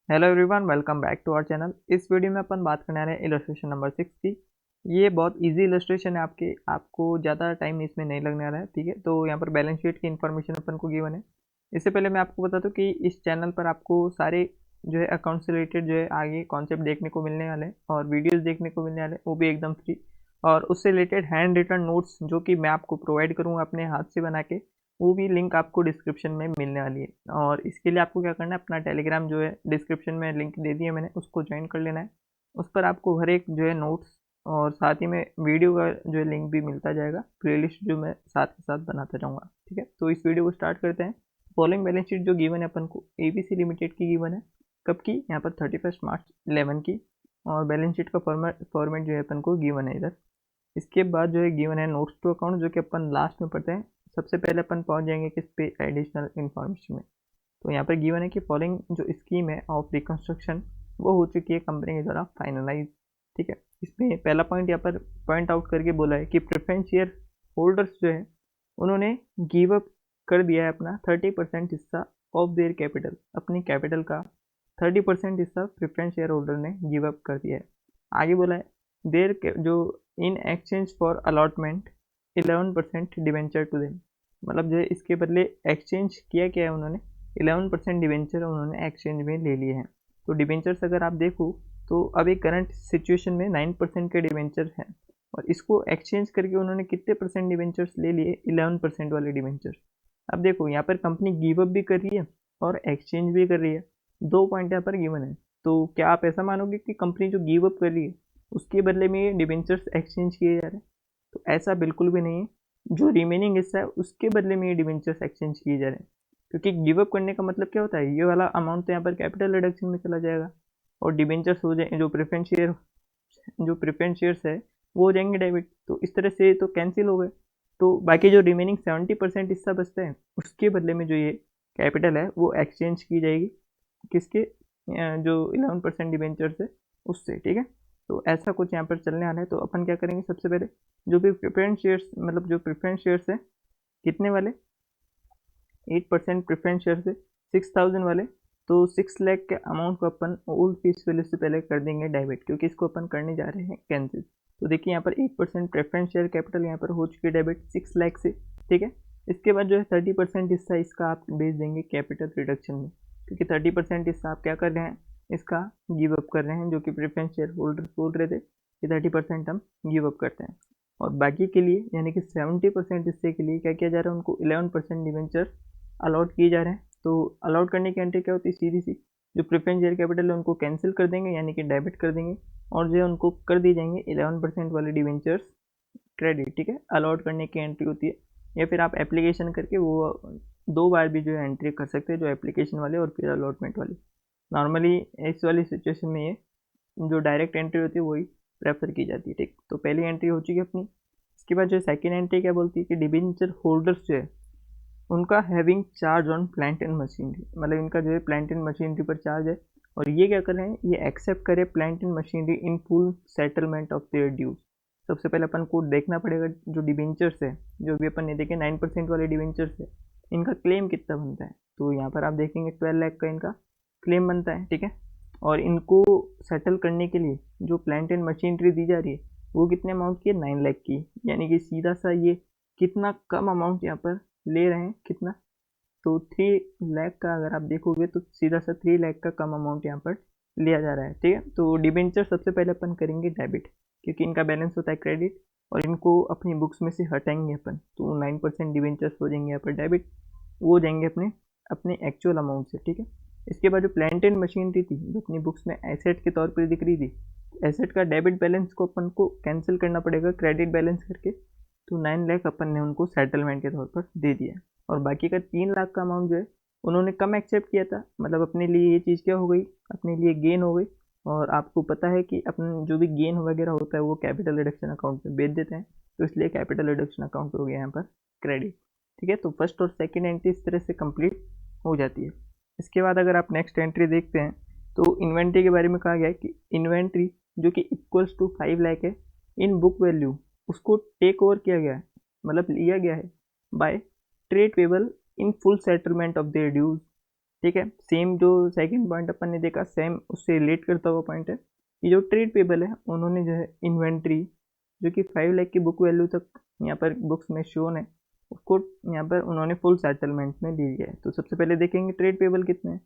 Hello everyone, welcome back to our channel. इस video में अपन बात करने आ रहे हैं इलस्ट्रेशन नंबर 6 की। ये बहुत इजी इलस्ट्रेशन है, आपको ज़्यादा टाइम इसमें नहीं लगने वाला है। ठीक है, तो यहाँ पर बैलेंस शीट की इन्फॉर्मेशन अपन को गिवन है। इससे पहले मैं आपको बता दूँ कि इस चैनल पर आपको सारे जो है अकाउंट से रिलेटेड जो है आगे कॉन्सेप्ट देखने को मिलने वाले हैं और वीडियोज़ देखने को मिलने वाले हैं, वो भी एकदम फ्री। और उससे रिलेटेड हैंड रिटन नोट्स जो कि मैं आपको प्रोवाइड करूँगा अपने हाथ से बना के, वो भी लिंक आपको डिस्क्रिप्शन में मिलने वाली है। और इसके लिए आपको क्या करना है, अपना टेलीग्राम जो है डिस्क्रिप्शन में लिंक दे दिया मैंने, उसको ज्वाइन कर लेना है। उस पर आपको हर एक जो है नोट्स और साथ ही में वीडियो का जो है लिंक भी मिलता जाएगा, प्लेलिस्ट जो मैं साथ के साथ बनाता जाऊँगा। ठीक है, तो इस वीडियो को स्टार्ट करते हैं। फॉलोइंग बैलेंस शीट जो गिवन है अपन को एबीसी लिमिटेड की गिवन है। कब की? यहाँ पर 31 मार्च 11 की। और बैलेंस शीट का फॉर्मेट जो है अपन को गिवन है इधर। इसके बाद जो है गिवन है नोट्स टू अकाउंट, जो कि अपन लास्ट में पढ़ते हैं। सबसे पहले अपन पहुंच जाएंगे किस पे, एडिशनल इन्फॉर्मेशन में। तो यहाँ पर गिवन है कि फॉलोइंग जो स्कीम है ऑफ रिकंस्ट्रक्शन वो हो चुकी है कंपनी के द्वारा फाइनलाइज। ठीक है, इसमें पहला पॉइंट यहाँ पर पॉइंट आउट करके बोला है कि प्रेफरेंस शेयर होल्डर्स जो है उन्होंने गिव अप कर दिया है अपना 30% हिस्सा ऑफ देयर कैपिटल। अपनी कैपिटल का 30% हिस्सा प्रेफरेंस शेयर होल्डर ने गिव अप कर दिया है। आगे बोला है देयर जो in exchange for allotment 11% debenture to them. मतलब जो है इसके बदले एक्सचेंज किया क्या है उन्होंने, 11% डिवेंचर उन्होंने एक्सचेंज में ले लिए हैं। तो डिवेंचर्स अगर आप देखो तो अभी करंट सिचुएशन में 9% के डिवेंचर हैं, और इसको एक्सचेंज करके उन्होंने कितने परसेंट डिवेंचर्स ले लिए, 11% वाले डिवेंचर्स। अब देखो यहाँ पर कंपनी गिव अप भी कर रही है और एक्सचेंज भी कर रही है। दो पॉइंट यहाँ पर गिवन है। तो क्या आप ऐसा मानोगे कि कंपनी जो गिव अप कर रही है उसके बदले में ये डिवेंचर्स एक्सचेंज किए जा रहे हैं? तो ऐसा बिल्कुल भी नहीं है। जो रिमेनिंग हिस्सा है उसके बदले में ये डिवेंचर्स एक्सचेंज किए जा रहे हैं। क्योंकि गिव अप करने का मतलब क्या होता है, ये वाला अमाउंट तो यहाँ पर कैपिटल रिडक्शन में चला जाएगा और डिवेंचर्स हो जाए जो प्रेफरेंस शेयर्स है वो हो जाएंगे डेबिट। तो इस तरह से तो कैंसिल हो गए। तो बाकी जो रिमेनिंग 70% हिस्सा बचता है उसके बदले में जो ये कैपिटल है वो एक्सचेंज की जाएगी किसके, जो 11% डिवेंचर्स है उससे। ठीक है, तो ऐसा कुछ यहाँ पर चलने वाला है। तो अपन क्या करेंगे, सबसे पहले जो भी प्रेफरेंस शेयर्स, मतलब जो प्रेफरेंस शेयर्स है कितने वाले, 8% प्रेफरेंस शेयर्स है 6000 वाले। तो 6 लाख के अमाउंट को अपन ओल्ड फीस वैल्यू से पहले कर देंगे डेबिट, क्योंकि इसको अपन करने जा रहे हैं कैंसिल। तो देखिए यहाँ पर 8% प्रेफरेंस शेयर कैपिटल यहाँ पर हो चुकी है डेबिट 6 लाख से। ठीक है, इसके बाद जो है 30% हिस्सा इसका आप भेज देंगे कैपिटल रिडक्शन में, क्योंकि 30% हिस्सा आप क्या कर रहे हैं, इसका गिव अप कर रहे हैं, जो कि प्रेफरेंस शेयर होल्डर बोल रहे थे कि 30% हम गिव अप करते हैं। और बाकी के लिए यानी कि 70% हिस्से के लिए क्या किया जा रहा है, उनको 11% डिवेंचर अलॉट किए जा रहे हैं। तो अलॉट करने की एंट्री क्या होती है, सीधी सी जो प्रेफरेंस शेयर कैपिटल है उनको कैंसिल कर देंगे यानी कि डेबिट कर देंगे, और जो है उनको कर दी जाएंगे 11% वाले डिवेंचर्स क्रेडिट। ठीक है, अलॉट करने की एंट्री होती है, या फिर आप एप्लीकेशन करके वो दो बार भी जो है एंट्री कर सकते हैं, जो एप्लीकेशन वाले और फिर अलॉटमेंट वाली। नॉर्मली इस वाली सिचुएशन में ये जो डायरेक्ट एंट्री होती है वही प्रेफर की जाती है। ठीक, तो पहली एंट्री हो चुकी है अपनी। इसके बाद जो सेकंड एंट्री क्या बोलती है कि डिबेंचर होल्डर्स जो है उनका having charge on plant and machinery, मतलब इनका जो है प्लांट एंड मशीनरी पर चार्ज है, और ये क्या कर रहे हैं, ये एक्सेप्ट करे plant and machinery in full settlement of their dues. सबसे पहले अपन को देखना पड़ेगा जो डिबेंचर्स है, जो भी अपन ने देखे 9% वाले डिबेंचर्स है, इनका क्लेम कितना बनता है। तो यहाँ पर आप देखेंगे 12 लाख का इनका क्लेम बनता है। ठीक है, और इनको सेटल करने के लिए जो प्लांट एंड मशीनरी दी जा रही है वो कितने अमाउंट की है, 9 लाख की। यानी कि सीधा सा ये कितना कम अमाउंट यहाँ पर ले रहे हैं, कितना, तो 3 लाख का अगर आप देखोगे तो सीधा सा 3 लाख का कम अमाउंट यहाँ पर लिया जा रहा है। ठीक है, तो डिबेंचर सबसे पहले अपन करेंगे डेबिट, क्योंकि इनका बैलेंस होता है क्रेडिट, और इनको अपनी बुक्स में से हटाएंगे अपन, तो 9% डिबेंचर्स हो जाएंगे यहाँ पर डेबिट, वो हो जाएंगे अपने अपने एक्चुअल अमाउंट से। ठीक है, इसके बाद जो प्लांट एंड मशीनरी थी जो अपनी बुक्स में एसेट के तौर पर दिख रही थी, एसेट का डेबिट बैलेंस को अपन को कैंसिल करना पड़ेगा क्रेडिट बैलेंस करके। तो 9 लाख अपन ने उनको सेटलमेंट के तौर पर दे दिया, और बाकी का 3 लाख का अमाउंट जो है उन्होंने कम एक्सेप्ट किया था, मतलब अपने लिए ये चीज़ क्या हो गई, अपने लिए गेन हो गई। और आपको पता है कि अपन जो भी गेन वगैरह होता है वो कैपिटल रिडक्शन अकाउंट में बेच देते हैं, तो इसलिए कैपिटल रिडक्शन अकाउंट हो गया यहाँ पर क्रेडिट। ठीक है, तो फर्स्ट और सेकेंड एंट्री इस तरह से कंप्लीट हो जाती है। इसके बाद अगर आप नेक्स्ट एंट्री देखते हैं तो इन्वेंट्री के बारे में कहा गया है कि इन्वेंट्री जो कि इक्वल्स टू 5 लाख है इन बुक वैल्यू, उसको टेक ओवर किया गया है, मतलब लिया गया है by trade payable in full settlement of their dues. ठीक है। सेम जो सेकंड पॉइंट अपन ने देखा, सेम उससे रिलेट करता हुआ पॉइंट है कि जो ट्रेड पेबल है उन्होंने जो है इन्वेंट्री जो कि 5 लाख की बुक वैल्यू तक यहाँ पर बुक्स में शोन है, उसको यहाँ पर उन्होंने फुल सेटलमेंट में ले लिया है। तो सबसे पहले देखेंगे ट्रेड पेबल कितने हैं।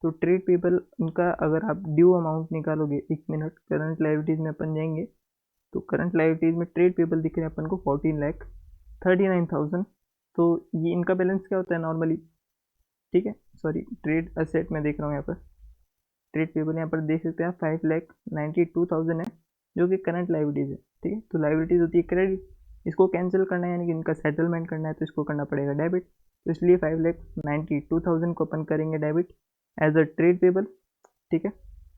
तो ट्रेड पेबल उनका अगर आप ड्यू अमाउंट निकालोगे, 1 मिनट करंट लाइबिलिटीज में अपन जाएंगे, तो करंट लाइबिलिटीज में ट्रेड पेबल दिख रहे हैं अपन को 14,39,000। तो ये इनका बैलेंस क्या होता है नॉर्मली, ठीक है, सॉरी ट्रेड असेट में देख रहा हूँ यहाँ पर, ट्रेड पेबल यहाँ पर देख सकते हैं 5,92,000 है जो कि करंट लाइबिलिटीज है, ठीक है। तो लाइबिलिटीज होती है क्रेडिट, इसको कैंसिल करना है यानी कि इनका सेटलमेंट करना है तो इसको करना पड़ेगा डेबिट। तो इसलिए 5,92,000 को अपन करेंगे debit as a trade payable, ठीक है।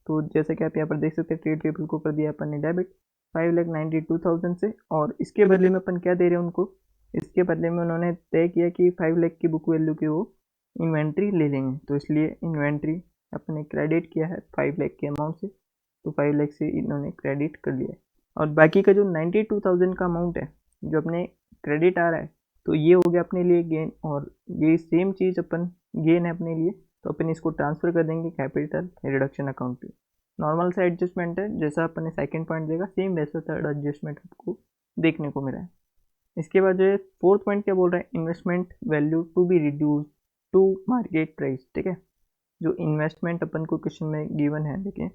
तो जैसे कि आप यहाँ पर देख सकते हैं ट्रेड पेबल को कर दिया अपन ने डेबिट 5,92,000 से, और इसके बदले में अपन क्या दे रहे हैं उनको, इसके बदले में उन्होंने तय किया कि 5 लाख की बुक वैल्यू की वो इन्वेंट्री ले लेंगे। तो इसलिए इन्वेंट्री अपने क्रेडिट किया है 5 लाख के अमाउंट से, तो 5 लाख से इन्होंने क्रेडिट कर लिया है। और बाकी का जो 92,000 का अमाउंट है जो अपने क्रेडिट आ रहा है, तो ये हो गया अपने लिए गेन, और ये सेम चीज़ अपन गेन है अपने लिए, तो अपन इसको ट्रांसफ़र कर देंगे कैपिटल रिडक्शन अकाउंट पे। नॉर्मल सा एडजस्टमेंट है, जैसा अपन ने सेकंड पॉइंट देखा सेम वैसा थर्ड एडजस्टमेंट आपको देखने को मिला है। इसके बाद जो है फोर्थ पॉइंट क्या बोल रहा है, investment value to be reduce to market price, ठीक है। जो इन्वेस्टमेंट अपन को क्वेश्चन में गिवन है, देखिए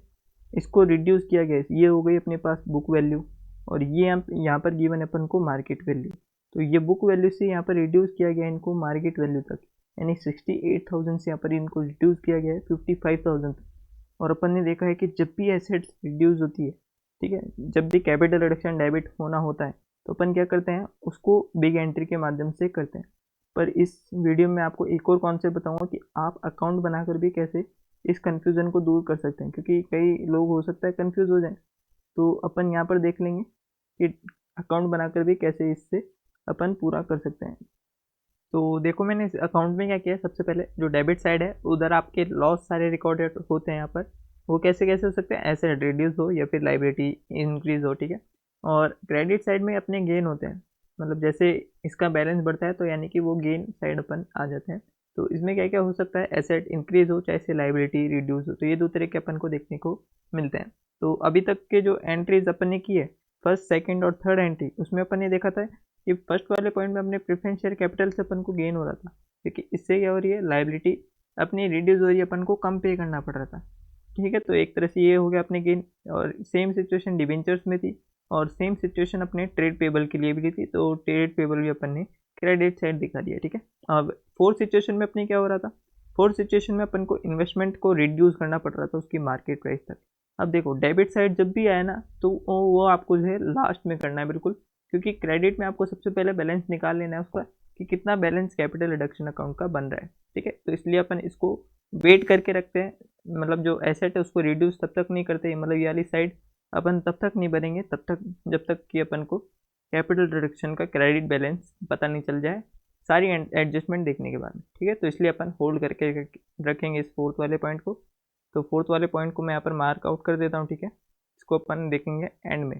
इसको रिड्यूस किया गया है, ये हो गई अपने पास बुक वैल्यू, और ये यहाँ पर गिवन है अपन को मार्केट वैल्यू। तो ये बुक वैल्यू से यहाँ पर रिड्यूस किया गया है इनको मार्केट वैल्यू तक, यानी 68,000 से यहाँ पर इनको रिड्यूस किया गया है 55,000 तक। और अपन ने देखा है कि जब भी एसेट्स रिड्यूस होती है, ठीक है, जब भी कैपिटल रिडक्शन डेबिट होना होता है तो अपन क्या करते हैं उसको बिग एंट्री के माध्यम से करते हैं। पर इस वीडियो में आपको एक और कॉन्सेप्ट बताऊंगा कि आप अकाउंट बनाकर भी कैसे इस कन्फ्यूज़न को दूर कर सकते हैं, क्योंकि कई लोग हो सकता है कंफ्यूज हो जाएं। तो अपन यहाँ पर देख लेंगे कि अकाउंट बनाकर भी कैसे इससे अपन पूरा कर सकते हैं। तो देखो मैंने इस अकाउंट में क्या किया है, सबसे पहले जो डेबिट साइड है उधर आपके लॉस सारे रिकॉर्डेड होते हैं यहाँ पर, वो कैसे कैसे हो सकते हैं, एसेट रिड्यूस हो या फिर लाइबिलिटी इंक्रीज हो, ठीक है। और क्रेडिट साइड में अपने गेन होते हैं, मतलब जैसे इसका बैलेंस बढ़ता है तो यानी कि वो गेन साइड अपन आ जाते हैं। तो इसमें क्या क्या हो सकता है, एसेट इंक्रीज हो चाहे से लाइबिलिटी रिड्यूस हो, तो ये दो तरीके अपन को देखने को मिलते हैं। तो अभी तक के जो एंट्रीज अपन ने की है, फर्स्ट सेकंड और थर्ड एंट्री, उसमें अपन ने देखा था कि फर्स्ट वाले पॉइंट में अपने प्रेफरेंस शेयर कैपिटल से अपन को गेन हो रहा था, क्योंकि इससे क्या हो रही है, लाइबिलिटी अपनी रिड्यूस हो रही है, अपन को कम पे करना पड़ रहा था, ठीक है। तो एक तरह से ये हो गया अपने गेन। और सेम सिचुएशन डिबेंचर्स में थी, और सेम सिचुएशन अपने ट्रेड पेबल के लिए भी थी, तो ट्रेड पेबल भी अपन ने क्रेडिट साइड दिखा दिया, ठीक है। अब फोर्थ सिचुएशन में अपने क्या हो रहा था, फोर्थ सिचुएशन में अपन को इन्वेस्टमेंट को रिड्यूस करना पड़ रहा था उसकी मार्केट प्राइस तक। अब देखो डेबिट साइड जब भी आए ना तो वो आपको जो है लास्ट में करना है बिल्कुल, क्योंकि क्रेडिट में आपको सबसे पहले बैलेंस निकाल लेना है उसका कि कितना बैलेंस कैपिटल रिडक्शन अकाउंट का बन रहा है, ठीक है। तो इसलिए अपन इसको वेट करके रखते हैं, मतलब जो एसेट है उसको रिड्यूस तब तक नहीं करते, मतलब ये वाली साइड अपन तब तक नहीं भरेंगे तब तक जब तक कि अपन को कैपिटल रिडक्शन का क्रेडिट बैलेंस पता नहीं चल जाए सारी एडजस्टमेंट देखने के बाद, ठीक है। तो इसलिए अपन होल्ड करके रखेंगे इस फोर्थ वाले पॉइंट को। तो फोर्थ वाले पॉइंट को मैं यहाँ पर मार्क आउट कर देता हूँ, ठीक है। इसको अपन देखेंगे एंड में।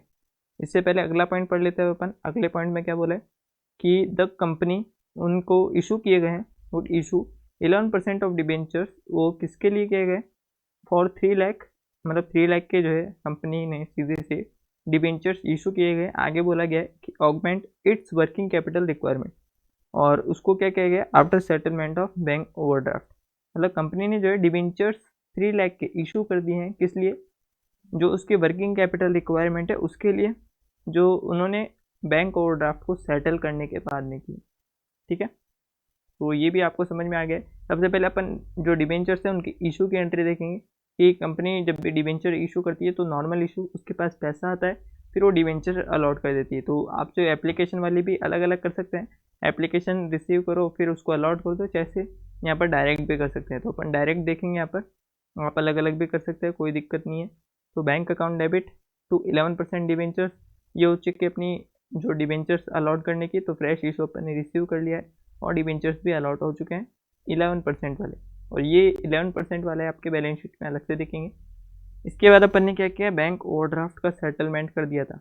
इससे पहले अगला पॉइंट पढ़ लेते हैं अपन। अगले पॉइंट में क्या बोला है कि द कंपनी उनको इशू किए गए हैं, वो इशू 11% ऑफ डिबेंचर्स, वो किसके लिए किए गए, फॉर 3 लाख, मतलब 3 लाख के जो है कंपनी ने सीधे से डिबेंचर्स इशू किए गए। आगे बोला गया है कि augment it's working capital requirement, और उसको क्या किया गया, after settlement of bank overdraft. मतलब कंपनी ने जो है डिबेंचर्स 3 लाख के इशू कर दिए हैं, किस लिए, जो उसके वर्किंग कैपिटल रिक्वायरमेंट है उसके लिए, जो उन्होंने बैंक ओवरड्राफ्ट को सेटल करने के बाद में की, ठीक है। तो ये भी आपको समझ में आ गया। सबसे पहले अपन जो डिबेंचर्स हैं उनकी इशू की एंट्री देखेंगे कि कंपनी जब भी डिबेंचर इशू करती है तो नॉर्मल इशू उसके पास पैसा आता है, फिर वो डिबेंचर अलॉट कर देती है। तो आप जो एप्लीकेशन वाली भी अलग अलग कर सकते हैं, एप्लीकेशन रिसीव करो फिर उसको अलॉट कर दो, जैसे यहाँ पर डायरेक्ट भी कर सकते हैं। तो अपन डायरेक्ट देखेंगे, यहाँ पर आप अलग अलग भी कर सकते हैं, कोई दिक्कत नहीं है। तो bank account debit to 11% debentures, ये हो चुकी अपनी जो डिबेंचर्स अलॉट करने की, तो फ्रेश इशू अपन ने रिसीव कर लिया है और डिबेंचर्स भी अलॉट हो चुके हैं 11% वाले, और ये 11% वाले आपके बैलेंस शीट में अलग से दिखेंगे। इसके बाद अपन ने क्या किया, बैंक ओवरड्राफ्ट का सेटलमेंट कर दिया था,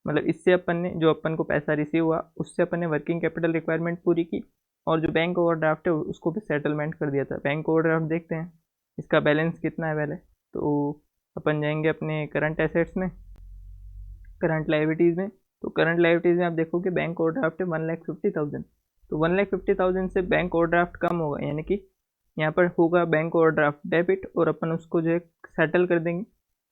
मतलब इससे अपन ने जो अपन को पैसा रिसीव हुआ उससे अपन ने वर्किंग कैपिटल रिक्वायरमेंट पूरी की, और जो बैंक ओवरड्राफ्ट है उसको भी सेटलमेंट कर दिया था। बैंक ओवरड्राफ्ट देखते हैं इसका बैलेंस कितना है पहले। तो अपन जाएंगे अपने करंट एसेट्स में, करंट लाइबिलिटीज़ में। तो करंट लाइबिलिटीज़ में आप देखो कि बैंक ओवरड्राफ्ट है 1,50,000। तो 1,50,000 से बैंक ओवरड्राफ्ट कम होगा, यानी कि यहाँ पर होगा बैंक ओवरड्राफ्ट डेबिट, और अपन उसको जो है सेटल कर देंगे।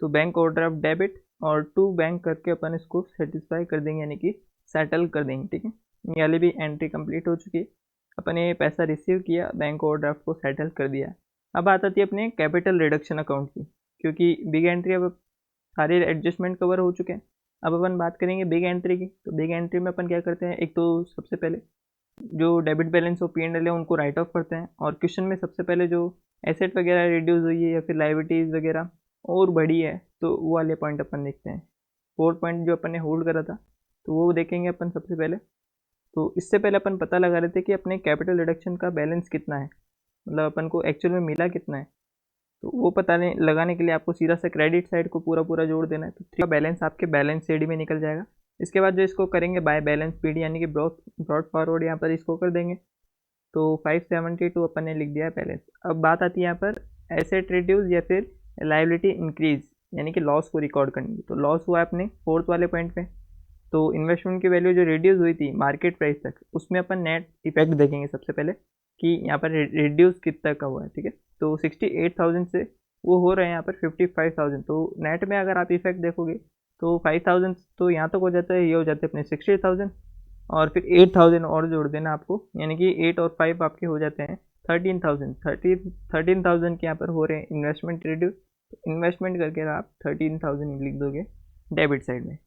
तो बैंक ओवरड्राफ्ट डेबिट और टू बैंक करके अपन इसको सेटिस्फाई कर देंगे, यानी कि सेटल कर देंगे। ठीक है, ये वाली भी एंट्री कंप्लीट हो चुकी है। अपन ये पैसा रिसीव किया, बैंक ओवरड्राफ्ट को सेटल कर दिया। अब बात आती है अपने कैपिटल रिडक्शन अकाउंट की, क्योंकि बिग एंट्री अब सारे एडजस्टमेंट कवर हो चुके हैं। अब अपन बात करेंगे बिग एंट्री की। तो बिग एंट्री में अपन क्या करते हैं, एक तो सबसे पहले जो डेबिट बैलेंस और P&L है उनको राइट ऑफ करते हैं, और क्वेश्चन में सबसे पहले जो एसेट वगैरह रिड्यूस हुई है या फिर लाइबिलिटीज़ वगैरह और बढ़ी है तो वो वाले पॉइंट अपन देखते हैं। 4 पॉइंट जो अपन ने होल्ड करा था तो वो देखेंगे अपन सबसे पहले। तो इससे पहले अपन पता लगा रहे थे कि अपने कैपिटल रिडक्शन का बैलेंस कितना है, मतलब अपन को एक्चुअल में मिला कितना है। तो वो पता नहीं लगाने के लिए आपको सीधा से क्रेडिट साइड को पूरा पूरा जोड़ देना है। तो थ्री का बैलेंस आपके बैलेंस शीट में निकल जाएगा। इसके बाद जो इसको करेंगे बाय बैलेंस पीडी, यानी कि ब्रॉड फॉरवर्ड यहाँ पर इसको कर देंगे। तो 572 अपन ने लिख दिया है बैलेंस। अब बात आती है यहाँ पर एसेट रिड्यूस या फिर लाइबिलिटी इंक्रीज, यानी कि लॉस को रिकॉर्ड करनी है। तो लॉस हुआ है अपने फोर्थ वाले पॉइंट पे। तो इन्वेस्टमेंट की वैल्यू जो रिड्यूस हुई थी मार्केट प्राइस तक, उसमें अपन नेट इफेक्ट देखेंगे सबसे पहले कि यहाँ पर रिड्यूस कितना का हुआ है। ठीक है, तो 68,000 से वो हो रहे हैं यहाँ पर 55,000। तो नेट में अगर आप इफेक्ट देखोगे तो 5,000 तो यहाँ तक हो जाता है, ये हो जाते हैं अपने 60,000, और फिर 8,000 और जोड़ देना आपको, यानी कि 8 और 5 आपके हो जाते हैं 13,000। 13,000 के यहाँ पर हो रहे हैं इन्वेस्टमेंट रिड्यूस। इन्वेस्टमेंट करके आप 13,000 लिख दोगे डेबिट साइड में।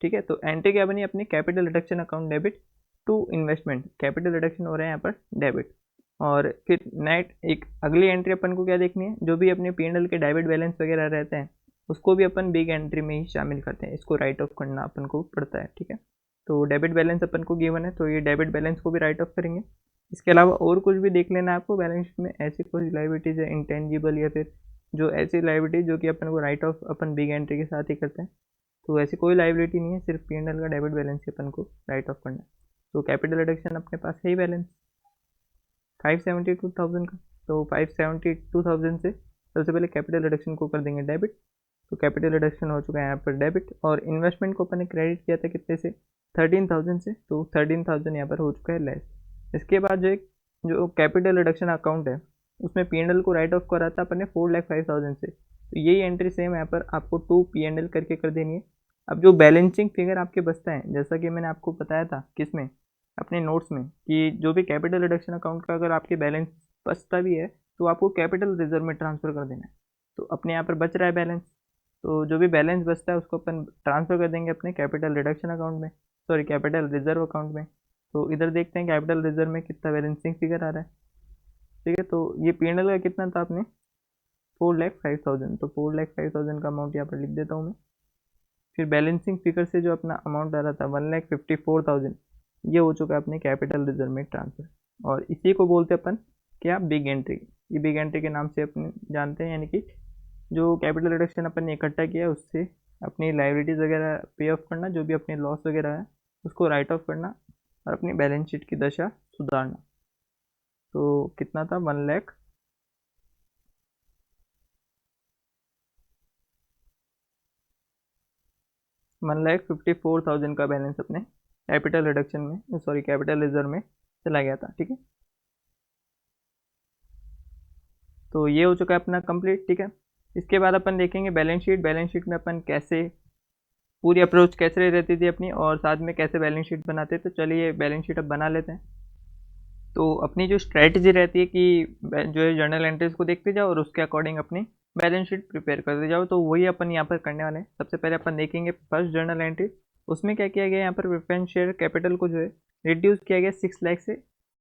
ठीक है, तो एंट्री क्या बनी अपनी, capital reduction account debit to investment. Capital reduction हो रहा है यहाँ पर डेबिट। और फिर नेट एक अगली एंट्री अपन को क्या देखनी है, जो भी अपने P&L के डेबिट बैलेंस वगैरह रहते हैं उसको भी अपन बिग एंट्री में ही शामिल करते हैं, इसको राइट ऑफ करना अपन को पड़ता है। ठीक है, तो डेबिट बैलेंस अपन को गिवन है तो ये डेबिट बैलेंस को भी राइट ऑफ करेंगे। इसके अलावा और कुछ भी देख लेना है आपको बैलेंस शीट में, ऐसी कोई लाइबिलिटीज है इंटेंजिबल या फिर जो ऐसी लाइबिलिटीज जो कि अपन को right of upon big entry के साथ ही करते हैं। तो ऐसी कोई लाइबिलिटी नहीं है, सिर्फ P&L का डेबिट बैलेंस ही अपन को राइट ऑफ करना है। तो कैपिटल रिडक्शन अपने पास है ही बैलेंस 572,000 का। तो 572,000 से सबसे पहले कैपिटल रिडक्शन को कर देंगे डेबिट। तो कैपिटल रिडक्शन हो चुका है यहाँ पर डेबिट, और इन्वेस्टमेंट को अपन ने क्रेडिट किया था कितने से, 13,000 से। तो 13,000 यहाँ पर हो चुका है लेस। इसके बाद जो कैपिटल रिडक्शन अकाउंट है उसमें P&L को राइट ऑफ करा था अपन ने 4,05,000 से। तो यही एंट्री सेम यहाँ पर आपको टू P&L करके कर देनी है। अब जो बैलेंसिंग फिगर आपके बचता है, जैसा कि मैंने आपको बताया था किसमें, अपने नोट्स में, कि जो भी कैपिटल रिडक्शन अकाउंट का अगर आपके बैलेंस बचता भी है तो आपको कैपिटल रिजर्व में ट्रांसफ़र कर देना है। तो अपने यहाँ पर बच रहा है बैलेंस, तो जो भी बैलेंस बचता है उसको अपन ट्रांसफ़र कर देंगे अपने कैपिटल रिडक्शन अकाउंट में, सॉरी कैपिटल रिजर्व अकाउंट में। तो इधर देखते हैं कैपिटल रिजर्व में कितना बैलेंसिंग फिगर आ रहा है। ठीक है, तो ये P&L का कितना था आपने 4,05,000। तो 4,05,000 का अमाउंट यहाँ पर लिख देता हूँ मैं। फिर बैलेंसिंग फिगर से जो अपना अमाउंट आ रहा था 1,54,000, ये हो चुका है अपने कैपिटल रिजर्व में ट्रांसफर। और इसी को बोलते हैं अपन क्या, बिग एंट्री। ये बिग एंट्री के नाम से अपने जानते हैं, यानी कि जो कैपिटल रिडक्शन अपन ने इकट्ठा किया उससे अपनी लाइबिलिटीज़ वगैरह पे ऑफ करना, जो भी अपने लॉस वगैरह है उसको राइट ऑफ करना, और अपनी बैलेंस शीट की दशा सुधारना। तो कितना था 1,00,000 1,54,000 का बैलेंस अपने कैपिटल रिडक्शन में, सॉरी कैपिटल रिजर्व में चला गया था। ठीक है, तो ये हो चुका है अपना कंप्लीट। ठीक है, इसके बाद अपन देखेंगे बैलेंस शीट। बैलेंस शीट में अपन कैसे पूरी अप्रोच कैसे रहती थी अपनी, और साथ में कैसे बैलेंस शीट बनाते थे। तो चलिए बैलेंस शीट अब बना लेते हैं। तो अपनी जो स्ट्रेटजी रहती है कि जो है जर्नल एंट्रीज को देखते जाओ और उसके अकॉर्डिंग अपनी बैलेंस शीट प्रिपेयर करते जाओ, तो वही अपन यहाँ पर करने वाले हैं। सबसे पहले अपन देखेंगे फर्स्ट जर्नल एंट्री। उसमें क्या किया गया, यहाँ पर प्रेफरेंस शेयर कैपिटल को जो है रिड्यूस किया गया 6 लाख से,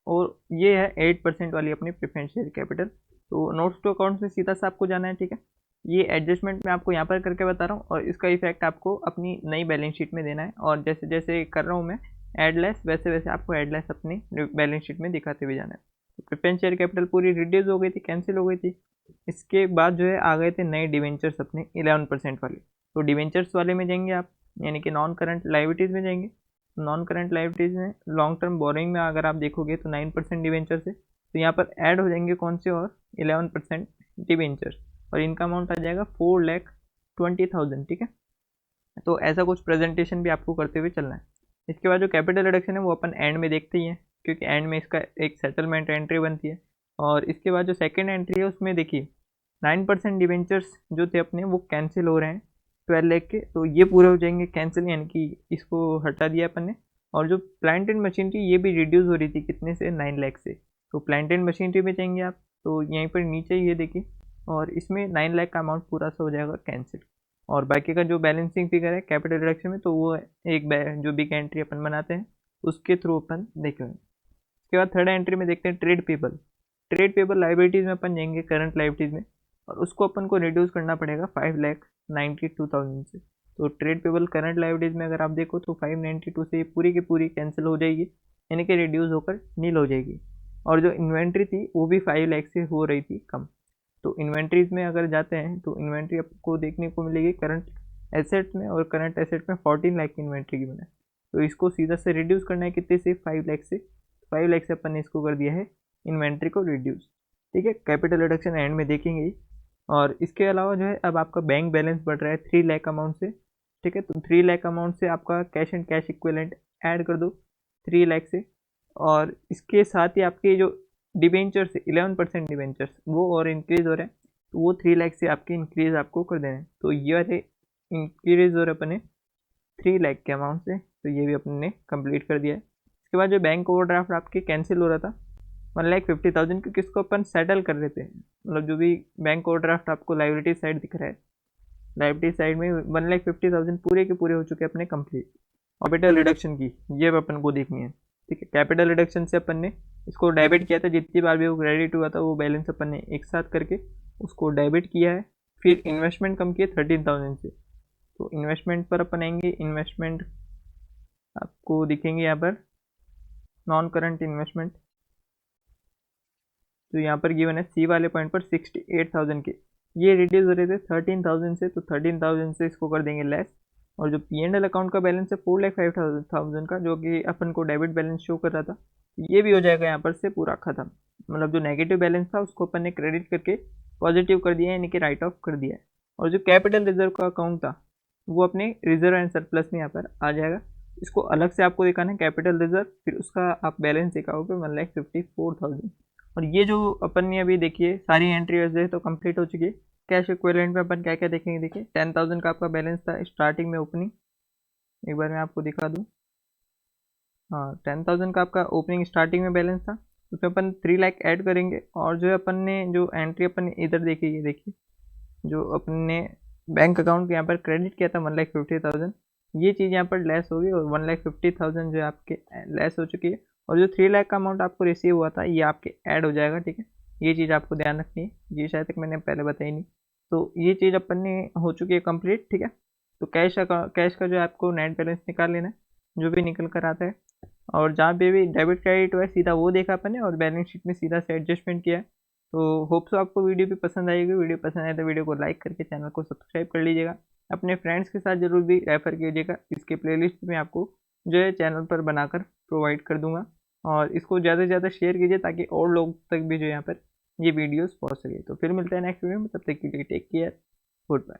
और ये है 8% वाली अपनी प्रेफरेंस शेयर कैपिटल। तो नोट्स टू अकाउंट्स में सीधा सा आपको जाना है। ठीक है, ये एडजस्टमेंट मैं आपको यहाँ पर करके बता रहा हूँ, और इसका इफेक्ट आपको अपनी नई बैलेंस शीट में देना है। और जैसे जैसे कर रहा हूँ मैं एडलेस, वैसे वैसे आपको एडलेस अपनी बैलेंस शीट में दिखाते हुए जाना है। तो प्रेफरेंस शेयर कैपिटल पूरी रिड्यूस हो गई थी, कैंसिल हो गई थी। इसके बाद जो है आ गए थे नए डिवेंचर्स अपने 11% वाले। तो डिवेंचर्स वाले में जाएंगे आप, यानी कि नॉन करंट लाइबिलिटीज़ में जाएंगे। नॉन करंट लाइबिलिटीज में लॉन्ग टर्म बोरिंग में अगर आप देखोगे तो 9% डिवेंचर से, तो यहाँ पर ऐड हो जाएंगे कौन से और 11% डिवेंचर, और इनका अमाउंट आ जाएगा 4,20,000। ठीक है, तो ऐसा कुछ प्रेजेंटेशन भी आपको करते हुए चलना है। इसके बाद जो कैपिटल रिडक्शन है वो अपन एंड में देखते ही हैं, क्योंकि एंड में इसका एक सेटलमेंट एंट्री बनती है। और इसके बाद जो सेकेंड एंट्री है उसमें देखिए 9% डिवेंचर्स जो थे अपने वो कैंसिल हो रहे हैं 12 लाख के, तो ये पूरे हो जाएंगे कैंसिल, यानी कि इसको हटा दिया अपन ने। और जो प्लांट एंड मशीनरी ये भी रिड्यूस हो रही थी कितने से, 9 लाख से, तो प्लांट एंड मशीनरी में जाएंगे आप तो यहीं पर नीचे ये देखिए, और इसमें 9 लाख का अमाउंट पूरा सा हो जाएगा कैंसिल। और बाकी का जो बैलेंसिंग फिगर है कैपिटल रिडक्शन में, तो वो एक जो बिग एंट्री अपन बनाते हैं उसके थ्रू अपन देखेंगे। उसके बाद थर्ड एंट्री में देखते हैं trade payable. Trade payable liabilities में अपन जाएंगे करंट लाइबिलिटीज़ में, और उसको अपन को रिड्यूस करना पड़ेगा 5,92,000 से। तो ट्रेड पेबल करंट लाइबिलिटीज़ में अगर आप देखो तो 592 से पूरी की पूरी कैंसिल हो जाएगी, यानी कि रिड्यूस होकर नील हो जाएगी। और जो इन्वेंट्री थी वो भी 5 लाख से हो रही थी कम। तो इन्वेंट्रीज में अगर जाते हैं तो इन्वेंट्री आपको देखने को मिलेगी करंट एसेट में, और करंट एसेट में 14 लाख की इन्वेंट्री की बना है। तो इसको सीधा से रिड्यूस करना है कितने से, 5 लाख से। 5 लाख से अपन ने इसको कर दिया है इन्वेंट्री को रिड्यूस। ठीक है, कैपिटल रिडक्शन एंड में देखेंगे ही। और इसके अलावा जो है अब आपका बैंक बैलेंस बढ़ रहा है 3 लाख अमाउंट से। ठीक है, तो 3 लाख अमाउंट से आपका cash and cash equivalent add कर दो 3 लाख से, और इसके साथ ही आपके जो डिबेंचर्स 11% डिबेंचर्स वो और इंक्रीज हो रहे हैं, तो वो 3 लाख से आपके इंक्रीज आपको कर देना है। तो ये वाले इंक्रीज हो रहे अपने 3 लाख के अमाउंट से, तो ये भी अपने कंप्लीट कर दिया है। इसके बाद जो बैंक ओवरड्राफ्ट आपके कैंसिल हो रहा था 1,50,000, क्योंकि इसको अपन सेटल कर रहे थे, मतलब जो भी बैंक ओवरड्राफ्ट आपको लाइबिलिटी साइड दिख रहा है, लाइबिलिटी साइड में 1,50,000 पूरे के पूरे हो चुके हैं अपने कंप्लीट। कैपिटल रिडक्शन की ये अपन को देखनी है। ठीक है, कैपिटल रिडक्शन से अपन ने इसको डेबिट किया था, जितनी बार भी वो क्रेडिट हुआ था वो बैलेंस अपन ने एक साथ करके उसको डेबिट किया है। फिर इन्वेस्टमेंट कम किए 13,000 से, तो इन्वेस्टमेंट पर अपन आएंगे। इन्वेस्टमेंट आपको दिखेंगे यहाँ पर नॉन करंट इन्वेस्टमेंट, तो यहाँ पर गिवन है सी वाले पॉइंट पर 68,000 के, ये रिड्यूस हो रहे थे 13,000 से, तो 13,000 से इसको कर देंगे लेस। और जो P&L अकाउंट का बैलेंस है 4,05,000 का, जो कि अपन को डेबिट बैलेंस शो कर रहा था, ये भी हो जाएगा यहाँ पर से पूरा खत्म। मतलब जो नेगेटिव बैलेंस था उसको अपन ने क्रेडिट करके पॉजिटिव कर दिया है, यानी कि राइट ऑफ कर दिया है। और जो कैपिटल रिजर्व का अकाउंट था वो अपने रिजर्व एंड सरप्लस में यहाँ पर आ जाएगा। इसको अलग से आपको दिखाना है कैपिटल रिजर्व, फिर उसका आप बैलेंस दिखाओगे 1,54,000। और ये जो अपन ने अभी देखिए सारी एंट्री वैसे तो कंप्लीट हो चुकी है। कैश इक्विवेलेंट में अपन क्या क्या देखेंगे, देखिए 10,000 का आपका बैलेंस था स्टार्टिंग में ओपनिंग, एक बार मैं आपको दिखा दूँ। हाँ, 10,000 का आपका ओपनिंग स्टार्टिंग में बैलेंस था, उसमें अपन 3 लाख ऐड करेंगे। और जो अपन ने जो एंट्री अपन ने इधर देखी, ये देखिए जो अपन ने बैंक अकाउंट यहाँ पर क्रेडिट किया था 1,50,000, ये चीज़ यहाँ पर लेस होगी, और 1,50,000 जो है आपके लेस हो चुकी है। और जो 3 लाख का अमाउंट आपको रिसीव हुआ था ये आपके ऐड हो जाएगा। ठीक है, ये चीज़ आपको ध्यान रखनी है, ये शायद तक मैंने पहले बताई नहीं। तो ये चीज़ अपन ने हो चुकी है कंप्लीट। ठीक है, तो कैश का जो है आपको नेट बैलेंस निकाल लेना है, जो भी निकल कर आता है। और जहाँ पे भी डेबिट क्रेडिट हुआ है सीधा वो देखा अपन ने, और बैलेंस शीट में सीधा से एडजस्टमेंट किया है। तो होप सो आपको वीडियो भी पसंद आएगी। वीडियो पसंद आए तो वीडियो को लाइक करके चैनल को सब्सक्राइब कर लीजिएगा। अपने फ्रेंड्स के साथ जरूर भी रेफर कीजिएगा, इसके प्लेलिस्ट में आपको जो है चैनल पर बनाकर प्रोवाइड कर दूंगा। और इसको ज़्यादा से ज़्यादा शेयर कीजिए ताकि और लोग तक भी जो यहाँ पर ये वीडियोस पहुँच सके। तो फिर मिलते हैं नेक्स्ट वीडियो में, तब तक के लिए टेक केयर, गुड बाय।